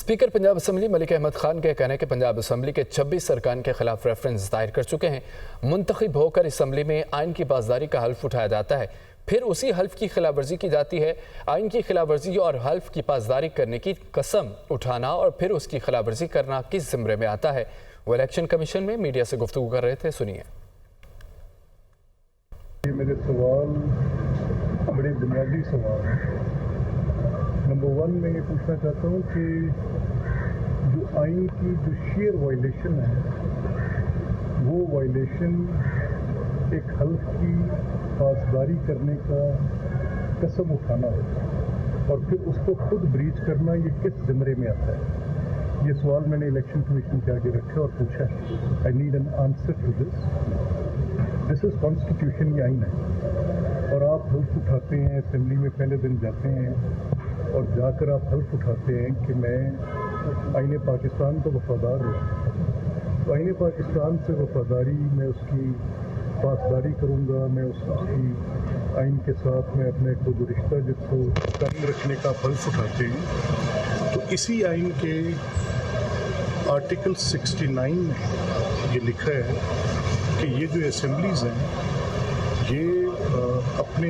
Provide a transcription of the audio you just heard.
Speaker Punjab assembly Malik Ahmad Khan का कहना है कि पंजाब असम्बली के 26 अरकान के खिलाफ रेफरेंस दायर कर चुके हैं। मुंतखब होकर असम्बली में आइन की पासदारी का हल्फ उठाया जाता है, फिर उसी हल्फ की खिलाफ वर्जी की जाती है। आइन की खिलाफ वर्जी और हल्फ की पासदारी करने की कसम उठाना और फिर उसकी खिलाफ वर्जी करना किस ज़िम्मे में आता है। वो इलेक्शन कमीशन में मीडिया से गुफ्तगू कर रहे थे, सुनिए। मेरे सवाल बड़े बुनियादी सवाल हैं। नंबर 1 मैं ये पूछना चाहता हूँ कि जो आइन की जो शेयर वायलेशन है वो वायलेशन एक हल्फ की पासदारी करने का कसम उठाना है और फिर उसको खुद ब्रीच करना, ये किस ज़िम्मे में आता है। ये सवाल मैंने इलेक्शन कमीशन के आगे रखा और पूछा है। I need an answer to this is constitution, ये आइन है। और आप हल्फ उठाते हैं, असेंबली में पहले दिन जाते हैं और जाकर आप हल्फ उठाते हैं कि मैं आइन पाकिस्तान को वफादार हूँ। तो आइन पाकिस्तान से वफादारी, मैं उसकी पासदारी करूँगा, मैं उसकी आइन के साथ में अपने खुद रिश्ता जिसको कायम रखने का हल्फ उठाते हैं। तो इसी आइन के आर्टिकल 69 में ये लिखा है कि ये जो असेंबलीज़ हैं ये अपने